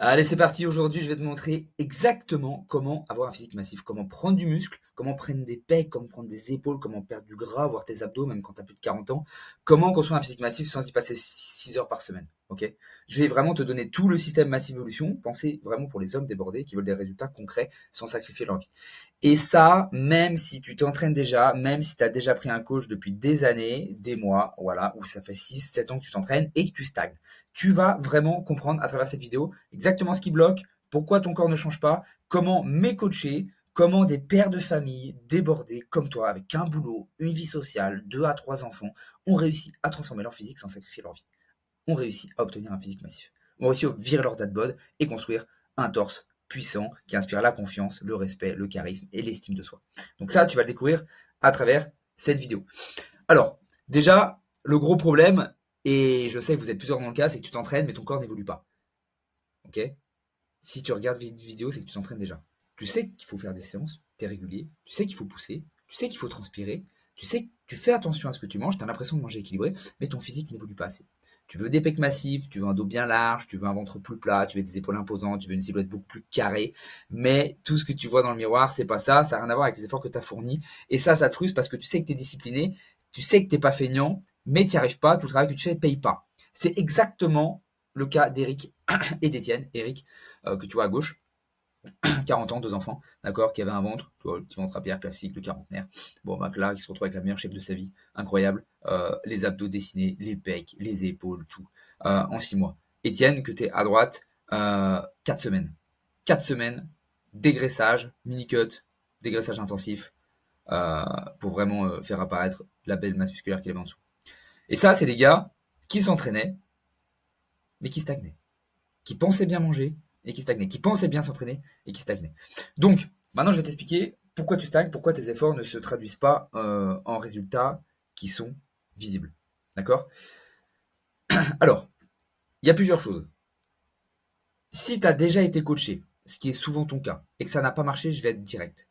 Allez, c'est parti. Aujourd'hui, je vais te montrer exactement comment avoir un physique massif, comment prendre du muscle, comment prendre des pecs, comment prendre des épaules, comment perdre du gras, voire tes abdos, même quand tu as plus de 40 ans. Comment construire un physique massif sans y passer 6 heures par semaine. Ok. Je vais vraiment te donner tout le système Massive Evolution. Pensez vraiment pour les hommes débordés qui veulent des résultats concrets sans sacrifier leur vie. Et ça, même si tu t'entraînes déjà, même si tu as déjà pris un coach depuis des années, des mois, voilà, ou ça fait 6, 7 ans que tu t'entraînes et que tu stagnes. Tu vas vraiment comprendre à travers cette vidéo exactement ce qui bloque, pourquoi ton corps ne change pas, comment m'écoacher, comment des pères de famille débordés comme toi, avec un boulot, une vie sociale, 2 à 3 enfants, ont réussi à transformer leur physique sans sacrifier leur vie. Ont réussi à obtenir un physique massif. Ont réussi à virer leur dad bod et construire un torse puissant qui inspire la confiance, le respect, le charisme et l'estime de soi. Donc ça, tu vas le découvrir à travers cette vidéo. Alors, déjà, le gros problème, et je sais que vous êtes plusieurs dans le cas, c'est que tu t'entraînes, mais ton corps n'évolue pas. Ok. Si tu regardes vidéo, c'est que tu t'entraînes déjà. Tu sais qu'il faut faire des séances, tu es régulier, tu sais qu'il faut pousser, tu sais qu'il faut transpirer, tu sais que tu fais attention à ce que tu manges, tu as l'impression de manger équilibré, mais ton physique n'évolue pas assez. Tu veux des pecs massifs, tu veux un dos bien large, tu veux un ventre plus plat, tu veux des épaules imposantes, tu veux une silhouette beaucoup plus carrée, mais tout ce que tu vois dans le miroir, c'est pas ça, ça n'a rien à voir avec les efforts que tu as fournis, et ça te frustre parce que tu sais que tu es discipliné, tu sais que tu n'es pas feignant, mais tu n'y arrives pas, tout le travail que tu fais ne paye pas. C'est exactement le cas d'Eric et d'Étienne. Eric, que tu vois à gauche, 40 ans, deux enfants, d'accord, qui avait un ventre, tu vois, le petit ventre à pierre classique de quarantenaire. Bon, bah là, qui se retrouve avec la meilleure shape de sa vie, incroyable. Les abdos dessinés, les pecs, les épaules, tout, en 6 mois. Étienne, que tu es à droite, 4 semaines. 4 semaines, dégraissage, mini-cut, dégraissage intensif, pour vraiment faire apparaître la belle masse musculaire qu'il avait en dessous. Et ça, c'est des gars qui s'entraînaient, mais qui stagnaient, qui pensaient bien manger et qui stagnaient, qui pensaient bien s'entraîner et qui stagnaient. Donc, maintenant, je vais t'expliquer pourquoi tu stagnes, pourquoi tes efforts ne se traduisent pas en résultats qui sont visibles. D'accord. Alors, il y a plusieurs choses. Si tu as déjà été coaché, ce qui est souvent ton cas, et que ça n'a pas marché, je vais être direct.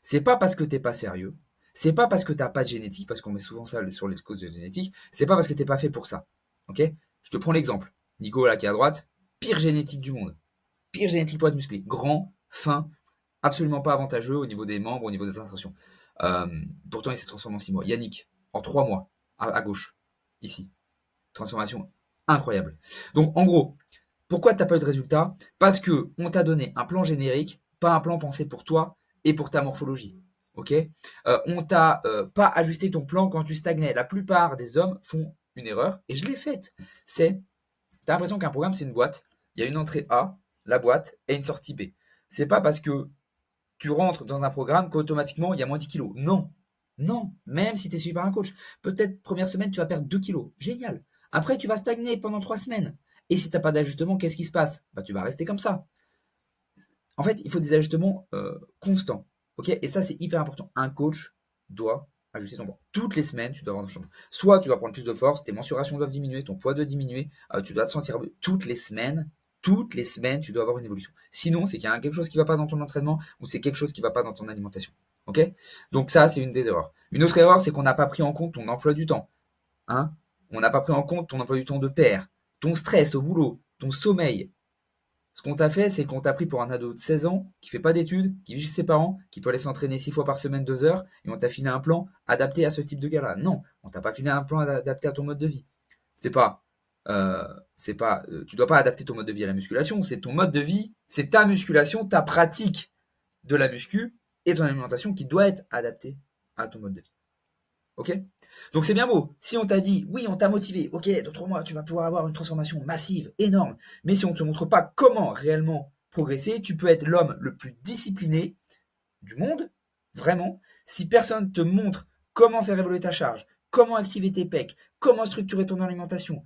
C'est pas parce que t'es pas sérieux, c'est pas parce que t'as pas de génétique, parce qu'on met souvent ça sur les causes de génétique, c'est pas parce que t'es pas fait pour ça. Ok. Je te prends l'exemple. Nico, là, qui est à droite, pire génétique du monde. Pire génétique pour être musclé. Grand, fin, absolument pas avantageux au niveau des membres, au niveau des insertions. Euh, Pourtant, il s'est transformé en 6 mois. Yannick, en 3 mois, à gauche, ici. Transformation incroyable. Donc, en gros, pourquoi tu n'as pas eu de résultat? Parce que on t'a donné un plan générique, pas un plan pensé pour toi et pour ta morphologie. Ok. On t'a pas ajusté ton plan quand tu stagnais. La plupart des hommes font une erreur, et je l'ai faite. C'est, t'as l'impression qu'un programme, c'est une boîte. Il y a une entrée A, la boîte, et une sortie B. C'est pas parce que tu rentres dans un programme qu'automatiquement, il y a moins 10 kilos. Non. Non. Même si tu es suivi par un coach. Peut-être, première semaine, tu vas perdre 2 kilos. Génial. Après, tu vas stagner pendant 3 semaines. Et si tu n'as pas d'ajustement, qu'est-ce qui se passe? Bah, tu vas rester comme ça. En fait, il faut des ajustements constants. Ok. Et ça, c'est hyper important. Un coach doit ajuster son poids. Toutes les semaines, tu dois avoir un changement. Soit tu dois prendre plus de force, tes mensurations doivent diminuer, ton poids doit diminuer, tu dois te sentir toutes les semaines, tu dois avoir une évolution. Sinon, c'est qu'il y a quelque chose qui ne va pas dans ton entraînement ou c'est quelque chose qui ne va pas dans ton alimentation. Ok. Donc ça, c'est une des erreurs. Une autre erreur, c'est qu'on n'a pas pris en compte ton emploi du temps. Hein. On n'a pas pris en compte ton emploi du temps de père, ton stress au boulot, ton sommeil. Ce qu'on t'a fait, c'est qu'on t'a pris pour un ado de 16 ans qui fait pas d'études, qui vit chez ses parents, qui peut aller s'entraîner 6 fois par semaine 2 heures, et on t'a filé un plan adapté à ce type de gars-là. Non, on t'a pas filé un plan adapté à ton mode de vie. C'est pas, tu dois pas adapter ton mode de vie à la musculation. C'est ton mode de vie, c'est ta musculation, ta pratique de la muscu et ton alimentation qui doit être adaptée à ton mode de vie. Ok. Donc c'est bien beau. Si on t'a dit, oui, on t'a motivé, ok, dans 3 mois, tu vas pouvoir avoir une transformation massive, énorme. Mais si on ne te montre pas comment réellement progresser, tu peux être l'homme le plus discipliné du monde, vraiment. Si personne ne te montre comment faire évoluer ta charge, comment activer tes pecs, comment structurer ton alimentation,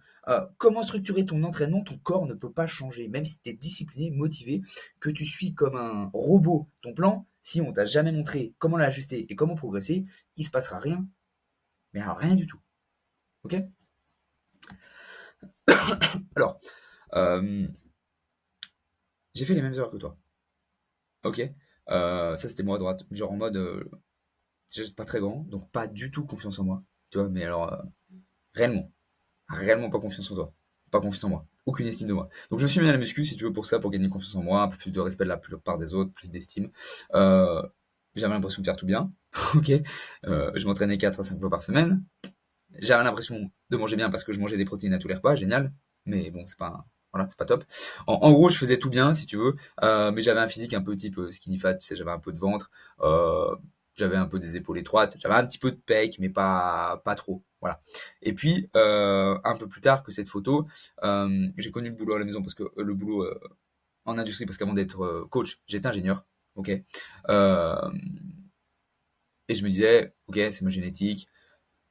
comment structurer ton entraînement, ton corps ne peut pas changer. Même si tu es discipliné, motivé, que tu suis comme un robot ton plan, si on t'a jamais montré comment l'ajuster et comment progresser, il se passera rien. Mais alors, rien du tout. Ok. Alors, euh, j'ai fait les mêmes erreurs que toi. Ok. Ça, c'était moi à droite. Genre en mode, déjà, pas très grand, donc pas du tout confiance en moi. Tu vois, mais alors, réellement, réellement pas confiance en toi. pas confiance en moi, aucune estime de moi. Donc je me suis mis à la muscu, si tu veux, pour ça, pour gagner confiance en moi, un peu plus de respect de la plupart des autres, plus d'estime. Euh, J'avais l'impression de faire tout bien, ok. Je m'entraînais 4 à 5 fois par semaine. J'avais l'impression de manger bien parce que je mangeais des protéines à tous les repas, génial. Mais bon, voilà, c'est pas top. En gros, je faisais tout bien, si tu veux, mais j'avais un physique un peu type skinny fat, tu sais, j'avais un peu de ventre, euh, j'avais un peu des épaules étroites, j'avais un petit peu de pec, mais pas trop. Voilà. Et puis, un peu plus tard que cette photo, j'ai connu le boulot à la maison parce que le boulot en industrie, parce qu'avant d'être coach, j'étais ingénieur, ok. Euh, et je me disais, ok, c'est ma génétique,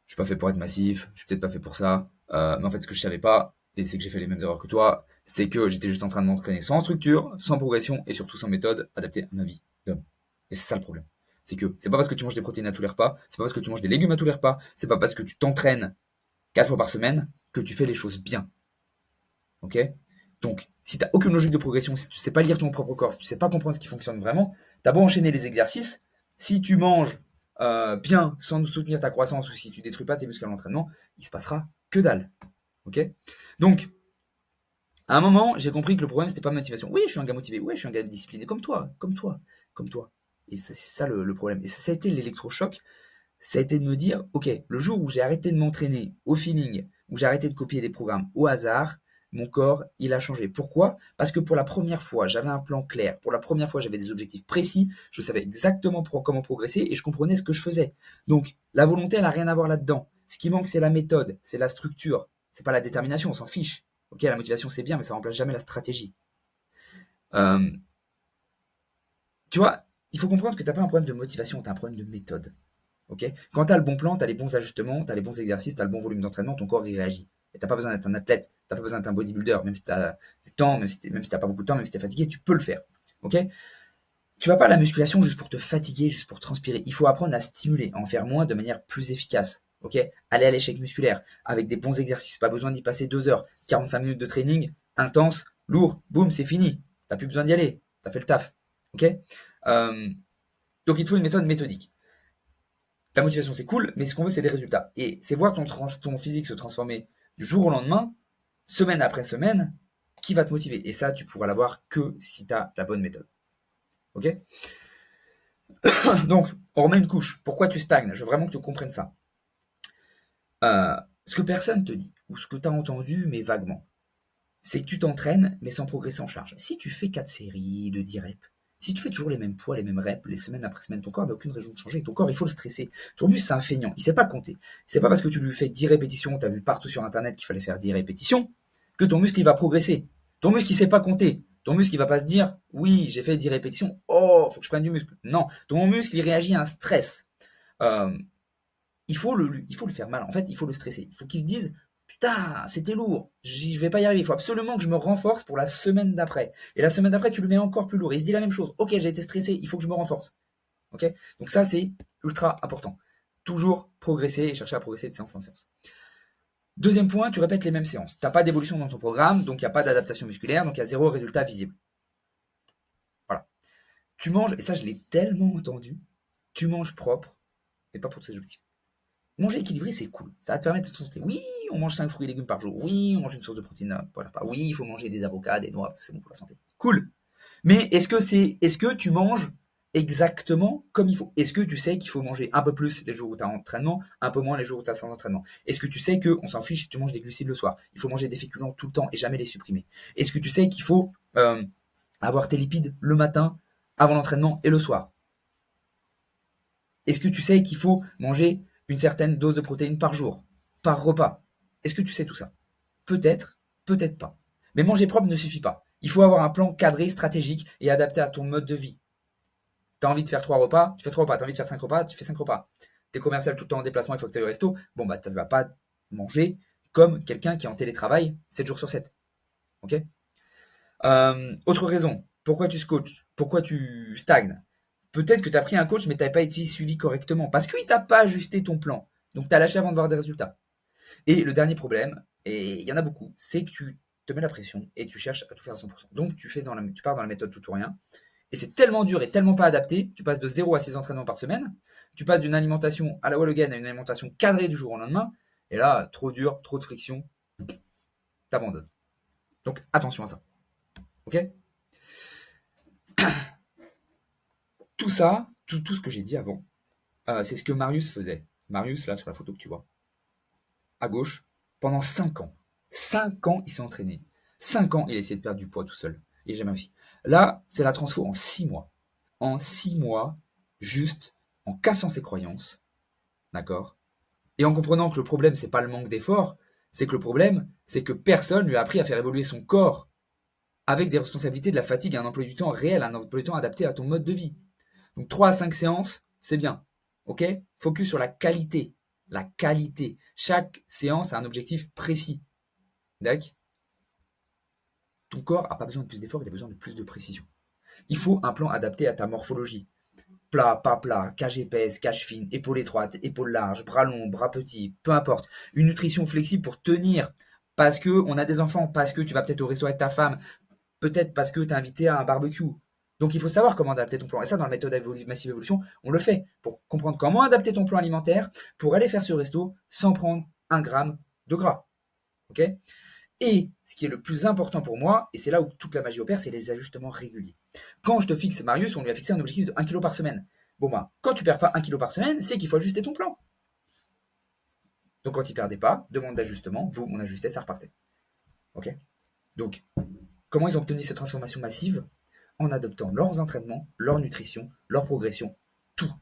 je suis pas fait pour être massif, je suis peut-être pas fait pour ça. Mais en fait, ce que je savais pas, et c'est que j'ai fait les mêmes erreurs que toi, c'est que j'étais juste en train de m'entraîner sans structure, sans progression et surtout sans méthode adaptée à ma vie d'homme. Et c'est ça le problème. C'est que c'est pas parce que tu manges des protéines à tous les repas, c'est pas parce que tu manges des légumes à tous les repas, c'est pas parce que tu t'entraînes 4 fois par semaine que tu fais les choses bien. Ok? Donc, si t'as aucune logique de progression, si tu sais pas lire ton propre corps, si tu sais pas comprendre ce qui fonctionne vraiment, t'as beau enchaîner les exercices, si tu manges bien sans soutenir ta croissance ou si tu détruis pas tes muscles à l'entraînement, il se passera que dalle. Ok? Donc, à un moment, j'ai compris que le problème c'était pas ma motivation. Oui, je suis un gars motivé, oui, je suis un gars discipliné comme toi, comme toi, comme toi. Et c'est ça le problème. Et ça a été l'électrochoc, ça a été de me dire, ok, le jour où j'ai arrêté de m'entraîner au feeling, où j'ai arrêté de copier des programmes au hasard, mon corps, il a changé. Pourquoi? Parce que pour la première fois, j'avais un plan clair. Pour la première fois, j'avais des objectifs précis. Je savais exactement comment progresser et je comprenais ce que je faisais. Donc, la volonté, elle n'a rien à voir là-dedans. Ce qui manque, c'est la méthode, c'est la structure. C'est pas la détermination, on s'en fiche. Ok, la motivation, c'est bien, mais ça remplace jamais la stratégie. Euh, Tu vois, il faut comprendre que tu n'as pas un problème de motivation, tu as un problème de méthode. Ok. Quand tu as le bon plan, tu as les bons ajustements, tu as les bons exercices, tu as le bon volume d'entraînement, ton corps y réagit. Et tu n'as pas besoin d'être un athlète, tu n'as pas besoin d'être un bodybuilder, même si tu as du temps, même si tu pas beaucoup de temps, même si tu es fatigué, tu peux le faire. Ok. Tu vas pas à la musculation juste pour te fatiguer, juste pour transpirer. Il faut apprendre à stimuler, à en faire moins de manière plus efficace. Ok. Aller à l'échec musculaire avec des bons exercices, pas besoin d'y passer 2 heures, 45 minutes de training, intense, lourd, boum, c'est fini. T'as plus besoin d'y aller, t'as fait le taf. Ok. Euh, donc il te faut une méthode méthodique. La motivation, c'est cool, mais ce qu'on veut, c'est des résultats. Et c'est voir ton physique se transformer du jour au lendemain, semaine après semaine, qui va te motiver. Et ça, tu pourras l'avoir que si tu as la bonne méthode. Ok. Donc, on remet une couche. Pourquoi tu stagnes? Je veux vraiment que tu comprennes ça. Euh, Ce que personne te dit, ou ce que tu as entendu, mais vaguement, c'est que tu t'entraînes, mais sans progresser en charge. Si tu fais 4 séries de 10 reps, si tu fais toujours les mêmes poids, les mêmes reps, les semaines après semaine, ton corps n'a aucune raison de changer. Ton corps, il faut le stresser. Ton muscle, c'est un feignant. Il ne sait pas compter. C'est pas parce que tu lui fais 10 répétitions, tu as vu partout sur Internet qu'il fallait faire 10 répétitions, que ton muscle, il va progresser. Ton muscle, il ne sait pas compter. Ton muscle, il va pas se dire, oui, j'ai fait 10 répétitions, oh, faut que je prenne du muscle. Non, ton muscle, il réagit à un stress. Euh, il faut le faire mal. En fait, il faut le stresser. Il faut qu'il se dise, putain, c'était lourd, j'y vais pas y arriver. Il faut absolument que je me renforce pour la semaine d'après. Et la semaine d'après, tu le mets encore plus lourd. Et il se dit la même chose. Ok, j'ai été stressé, il faut que je me renforce. Ok. Donc ça, c'est ultra important. Toujours progresser et chercher à progresser de séance en séance. Deuxième point, tu répètes les mêmes séances. T'as pas d'évolution dans ton programme, donc il n'y a pas d'adaptation musculaire, donc il y a zéro résultat visible. Voilà. Tu manges, et ça je l'ai tellement entendu, tu manges propre, et pas pour tes objectifs. Manger équilibré, c'est cool. Ça va te permettre de te santé. Oui, on mange 5 fruits et légumes par jour. Oui, on mange une source de protéines pour la part. Oui, il faut manger des avocats, des noix, c'est bon pour la santé. Cool. Mais est-ce que tu manges exactement comme il faut? Est-ce que tu sais qu'il faut manger un peu plus les jours où tu as entraînement, un peu moins les jours où tu as sans entraînement? Est-ce que tu sais qu'on s'en fiche si tu manges des glucides le soir? Il faut manger des féculents tout le temps et jamais les supprimer. Est-ce que tu sais qu'il faut avoir tes lipides le matin, avant l'entraînement et le soir? Est-ce que tu sais qu'il faut manger une certaine dose de protéines par jour, par repas? Est-ce que tu sais tout ça? Peut-être, peut-être pas. Mais manger propre ne suffit pas. Il faut avoir un plan cadré, stratégique et adapté à ton mode de vie. T'as envie de faire 3 repas, tu fais 3 repas. T'as envie de faire 5 repas, tu fais 5 repas. T'es commercial tout le temps en déplacement, il faut que tu ailles au resto. Bon, bah, tu ne vas pas manger comme quelqu'un qui est en télétravail 7 jours sur 7. Ok. Autre raison, pourquoi tu coaches? Pourquoi tu stagnes? Peut-être que tu as pris un coach, mais tu n'avais pas été suivi correctement parce qu'il t'a pas ajusté ton plan. Donc tu as lâché avant de voir des résultats. Et le dernier problème, et il y en a beaucoup, c'est que tu te mets la pression et tu cherches à tout faire à 100%. Donc tu pars dans la méthode tout ou rien. Et c'est tellement dur et tellement pas adapté, tu passes de 0 à 6 entraînements par semaine, tu passes d'une alimentation à la wall again à une alimentation cadrée du jour au lendemain, et là, trop dur, trop de friction, t'abandonnes. Donc attention à ça. Ok? Tout ça, tout ce que j'ai dit avant, c'est ce que Marius faisait. Marius, là, sur la photo que tu vois, à gauche, pendant 5 ans. 5 ans, il s'est entraîné. 5 ans, il a essayé de perdre du poids tout seul. Il n'a jamais réussi. Là, c'est la transfo en 6 mois. En 6 mois, juste en cassant ses croyances, d'accord? Et en comprenant que le problème, c'est pas le manque d'effort, c'est que le problème, c'est que personne lui a appris à faire évoluer son corps avec des responsabilités, de la fatigue, un emploi du temps réel, un emploi du temps adapté à ton mode de vie. Donc 3 à 5 séances, c'est bien. Ok? Focus sur la qualité. La qualité. Chaque séance a un objectif précis. D'accord? Ton corps n'a pas besoin de plus d'efforts, il a besoin de plus de précision. Il faut un plan adapté à ta morphologie. Plat, pas plat, cage épaisse, cage fine, épaule étroite, épaule large, bras long, bras petit, peu importe. Une nutrition flexible pour tenir. Parce que on a des enfants, parce que tu vas peut-être au resto avec ta femme, peut-être parce que tu es invité à un barbecue. Donc il faut savoir comment adapter ton plan. Et ça, dans la méthode Massive Evolution, on le fait pour comprendre comment adapter ton plan alimentaire pour aller faire ce resto sans prendre 1 gramme de gras. Ok? Et ce qui est le plus important pour moi, et c'est là où toute la magie opère, c'est les ajustements réguliers. Quand je te fixe Marius, on lui a fixé un objectif de 1 kg par semaine. Bon bah, quand tu perds pas 1 kg par semaine, c'est qu'il faut ajuster ton plan. Donc quand il perdait pas, demande d'ajustement, boum, on ajustait, ça repartait. Ok? Donc, comment ils ont obtenu cette transformation massive? En adoptant leurs entraînements, leur nutrition, leur progression, tout.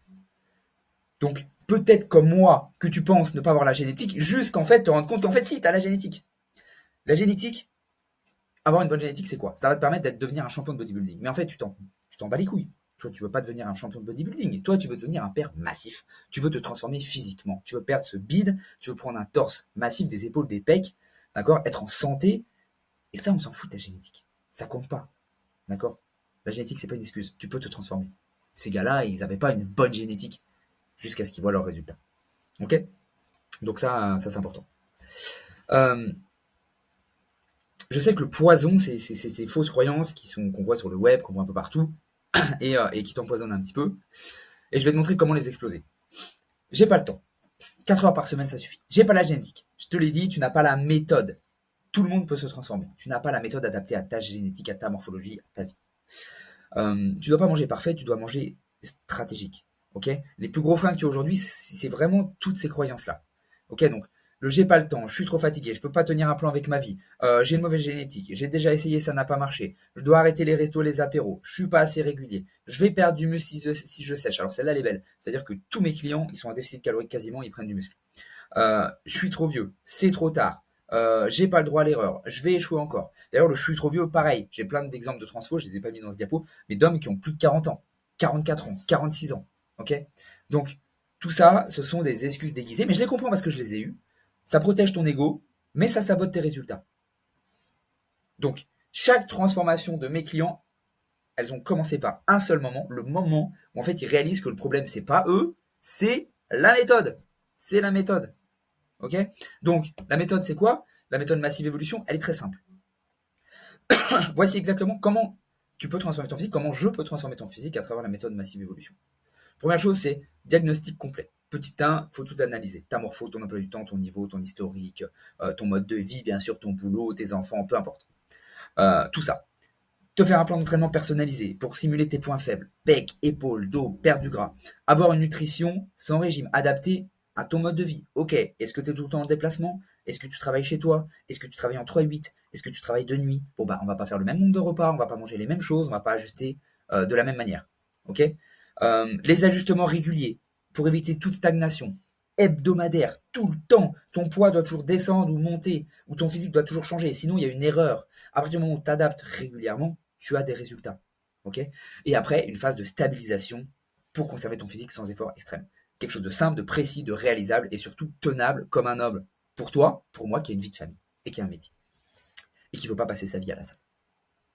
Donc, peut-être comme moi, que tu penses ne pas avoir la génétique, jusqu'en fait te rendre compte qu'en fait, si, tu as la génétique. La génétique, avoir une bonne génétique, c'est quoi? Ça va te permettre de devenir un champion de bodybuilding. Mais en fait, tu t'en bats les couilles. Toi, tu veux pas devenir un champion de bodybuilding. Toi, tu veux devenir un père massif. Tu veux te transformer physiquement. Tu veux perdre ce bide. Tu veux prendre un torse massif, des épaules, des pecs. D'accord? Être en santé. Et ça, on s'en fout de ta génétique. Ça compte pas. D'accord? La génétique, c'est pas une excuse. Tu peux te transformer. Ces gars-là, ils n'avaient pas une bonne génétique jusqu'à ce qu'ils voient leurs résultats. Ok? Donc ça c'est important. Euh, je sais que le poison, c'est ces fausses croyances qu'on voit sur le web, qu'on voit un peu partout, et qui t'empoisonnent un petit peu. Et je vais te montrer comment les exploser. J'ai pas le temps. 4 heures par semaine, ça suffit. J'ai pas la génétique. Je te l'ai dit, tu n'as pas la méthode. Tout le monde peut se transformer. Tu n'as pas la méthode adaptée à ta génétique, à ta morphologie, à ta vie. Tu dois pas manger parfait, tu dois manger stratégique. Ok? Les plus gros freins que tu as aujourd'hui, c'est vraiment toutes ces croyances-là. Ok? Donc, le j'ai pas le temps, je suis trop fatigué, je peux pas tenir un plan avec ma vie, j'ai une mauvaise génétique, j'ai déjà essayé, ça n'a pas marché, je dois arrêter les restos, les apéros, je suis pas assez régulier, je vais perdre du muscle si je sèche. Alors celle-là, elle est belle. C'est-à-dire que tous mes clients, ils sont en déficit calorique quasiment, ils prennent du muscle. Je suis trop vieux, c'est trop tard, j'ai pas le droit à l'erreur, je vais échouer encore. D'ailleurs, le je suis trop vieux, pareil, j'ai plein d'exemples de transfo, je les ai pas mis dans ce diapo, mais d'hommes qui ont plus de 40 ans, 44 ans, 46 ans. Ok? Donc, tout ça, ce sont des excuses déguisées, mais je les comprends parce que je les ai eues. Ça protège ton ego, mais ça sabote tes résultats. Donc, chaque transformation de mes clients, elles ont commencé par un seul moment, le moment où en fait ils réalisent que le problème c'est pas eux, c'est la méthode. C'est la méthode. Ok? Donc, la méthode, c'est quoi? La méthode Massive Évolution, elle est très simple. Voici exactement comment tu peux transformer ton physique, comment je peux transformer ton physique à travers la méthode Massive Évolution. Première chose, c'est diagnostic complet. Petit 1, il faut tout analyser. Ta morpho, ton emploi du temps, ton niveau, ton historique, ton mode de vie, bien sûr, ton boulot, tes enfants, peu importe. Tout ça. Te faire un plan d'entraînement personnalisé pour simuler tes points faibles, pec, épaules, dos, perte du gras. Avoir une nutrition sans régime, adaptée à ton mode de vie. Ok, est-ce que tu es tout le temps en déplacement? Est-ce que tu travailles chez toi? Est-ce que tu travailles en 3-8? Est-ce que tu travailles de nuit? Bon bah on va pas faire le même nombre de repas, on va pas manger les mêmes choses, on va pas ajuster de la même manière. Ok? Les ajustements réguliers pour éviter toute stagnation. Hebdomadaire, tout le temps. Ton poids doit toujours descendre ou monter, ou ton physique doit toujours changer, sinon il y a une erreur. À partir du moment où tu t'adaptes régulièrement, tu as des résultats. Ok? Et après, une phase de stabilisation pour conserver ton physique sans effort extrême. Quelque chose de simple, de précis, de réalisable et surtout tenable comme un homme. Pour toi, pour moi qui a une vie de famille et qui a un métier. Et qui ne veut pas passer sa vie à la salle.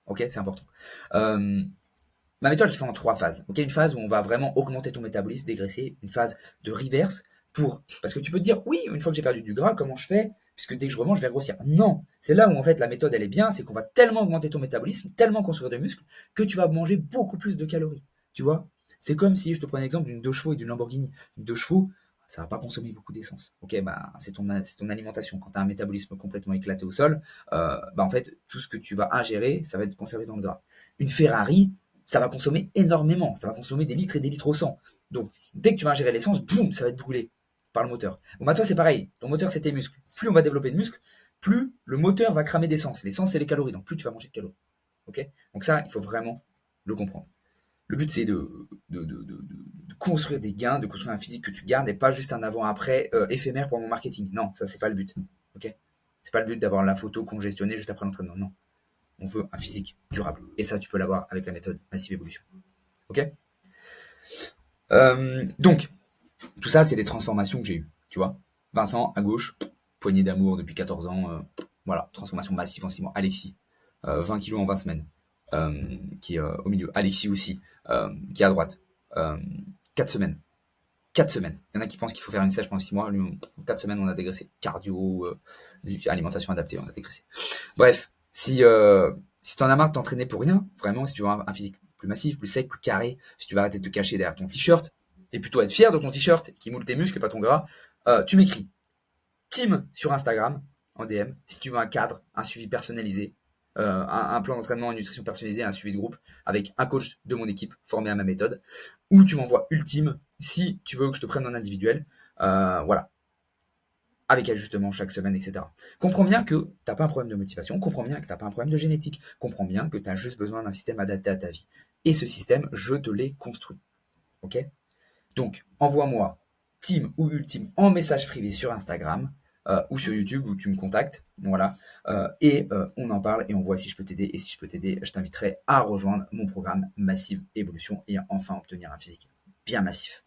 Ok? C'est important. Ma méthode se fait en 3 phases. Ok, une phase où on va vraiment augmenter ton métabolisme, dégraisser. Une phase de reverse parce que tu peux te dire, oui, une fois que j'ai perdu du gras, comment je fais? Puisque dès que je remange, je vais grossir. Non, c'est là où en fait la méthode elle est bien, c'est qu'on va tellement augmenter ton métabolisme, tellement construire de muscles, que tu vas manger beaucoup plus de calories. Tu vois? C'est comme si je te prends l'exemple d'une 2 chevaux et d'une Lamborghini. Une 2 chevaux, ça va pas consommer beaucoup d'essence. Ok, bah c'est ton alimentation. Quand tu as un métabolisme complètement éclaté au sol, bah en fait, tout ce que tu vas ingérer, ça va être conservé dans le gras. Une Ferrari, ça va consommer énormément, ça va consommer des litres et des litres au 100. Donc, dès que tu vas ingérer l'essence, boum, ça va être brûlé par le moteur. Bon, bah toi, c'est pareil. Ton moteur, c'est tes muscles. Plus on va développer de muscles, plus le moteur va cramer d'essence. L'essence, c'est les calories, donc plus tu vas manger de calories. Ok. Donc ça, il faut vraiment le comprendre. Le but, c'est de construire des gains, de construire un physique que tu gardes et pas juste un avant-après éphémère pour mon marketing. Non, ça, c'est pas le but. Ok. C'est pas le but d'avoir la photo congestionnée juste après l'entraînement. Non. On veut un physique durable. Et ça, tu peux l'avoir avec la méthode Massive Evolution. Ok. Donc, tout ça, c'est des transformations que j'ai eues. Tu vois, Vincent, à gauche, poignée d'amour depuis 14 ans. Voilà, transformation massive en 6 mois. Alexis, 20 kilos en 20 semaines. Qui est au milieu. Alexis aussi, qui est à droite. Euh, 4 semaines. 4 semaines. Il y en a qui pensent qu'il faut faire une sèche pendant 6 mois. Lui, en 4 semaines, on a dégraissé. Cardio, alimentation adaptée, on a dégraissé. Bref, si t'en as marre de t'entraîner pour rien, vraiment, si tu veux un physique plus massif, plus sec, plus carré, si tu veux arrêter de te cacher derrière ton t-shirt, et plutôt être fier de ton t-shirt qui moule tes muscles et pas ton gras, tu m'écris Team sur Instagram en DM si tu veux un cadre, un suivi personnalisé, un plan d'entraînement, une nutrition personnalisée, un suivi de groupe avec un coach de mon équipe formé à ma méthode, ou tu m'envoies Ultime si tu veux que je te prenne en individuel, voilà, avec ajustement chaque semaine, etc. Comprends bien que t'as pas un problème de motivation, comprends bien que t'as pas un problème de génétique, comprends bien que tu as juste besoin d'un système adapté à ta vie. Et ce système, je te l'ai construit. Ok? Donc, envoie-moi Team ou Ultime en message privé sur Instagram ou sur YouTube où tu me contactes. Voilà. On en parle et on voit si je peux t'aider. Et si je peux t'aider, je t'inviterai à rejoindre mon programme Massive Évolution et à enfin obtenir un physique bien massif.